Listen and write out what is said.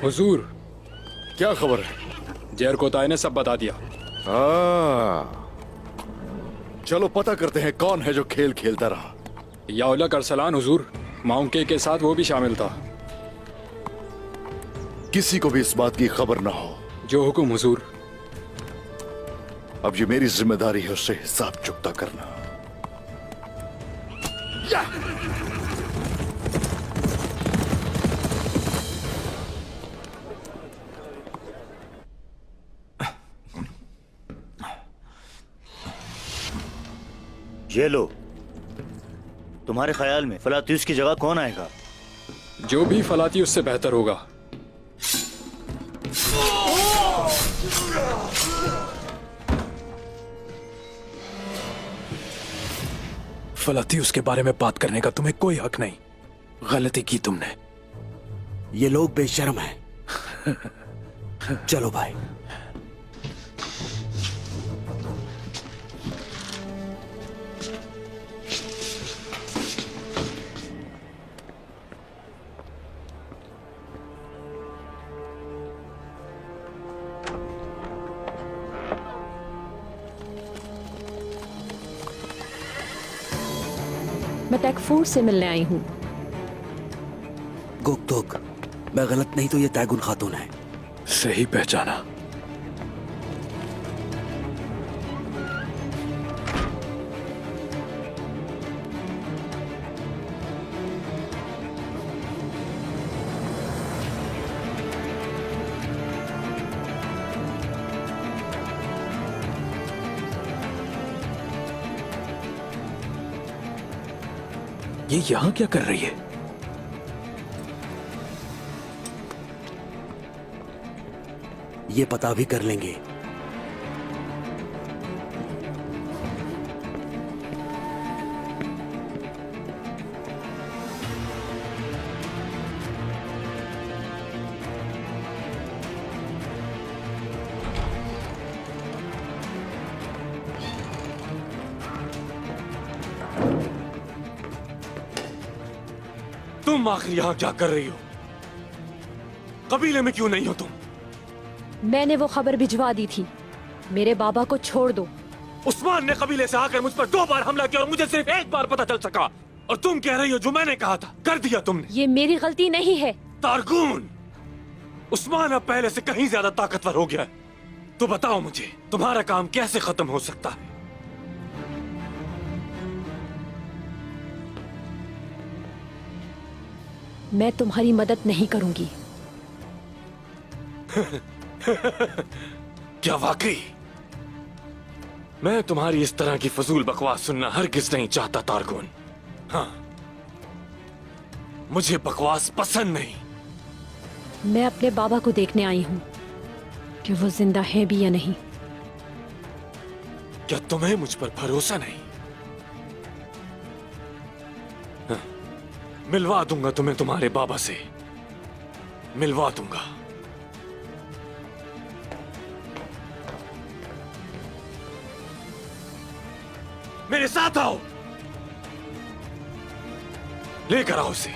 हुजूर, क्या खबर है? जहर कोताई ने सब बता दिया। चलो पता करते हैं कौन है जो खेल खेलता रहा। याउला करसलान हुजूर, माउंके के साथ वो भी शामिल था। किसी को भी इस बात की खबर ना हो। जो हुक्म हुजूर। अब ये मेरी जिम्मेदारी है उससे हिसाब चुकता करना। ये लो, तुम्हारे ख्याल में फलात्यूस की जगह कौन आएगा? जो भी फलाती उससे बेहतर होगा। फलाती उसके बारे में बात करने का तुम्हें कोई हक नहीं। गलती की तुमने। ये लोग बेशर्म हैं। चलो भाई। मैं टैगफूर से मिलने आई हूँ। गुक, मैं गलत नहीं तो ये तैगुन खातून है। सही पहचाना। ये यहां क्या कर रही है? ये पता भी कर लेंगे। तुम आखिर यहां क्या कर रही हो? कबीले में क्यों नहीं हो तुम? मैंने वो खबर भिजवा दी थी। मेरे बाबा को छोड़ दो। उस्मान ने कबीले से आकर मुझ पर 2 बार हमला किया और मुझे सिर्फ 1 बार पता चल सका। और तुम कह रही हो जो मैंने कहा था कर दिया तुमने। ये मेरी गलती नहीं है। तारगून, उस्मान अब पहले से कहीं ज्यादा ताकतवर हो गया है। तो बताओ मुझे तुम्हारा काम कैसे खत्म हो सकता है? मैं तुम्हारी मदद नहीं करूंगी। क्या वाकई? मैं तुम्हारी इस तरह की फजूल बकवास सुनना हरगिज नहीं चाहता तारगुन। हाँ, मुझे बकवास पसंद नहीं। मैं अपने बाबा को देखने आई हूँ कि वो जिंदा है भी या नहीं। क्या तुम्हें मुझ पर भरोसा नहीं? हाँ, मिलवा दूंगा तुम्हें तुम्हारे बाबा से। मिलवा दूंगा। मेरे साथ आओ। लेकर आओ उसे।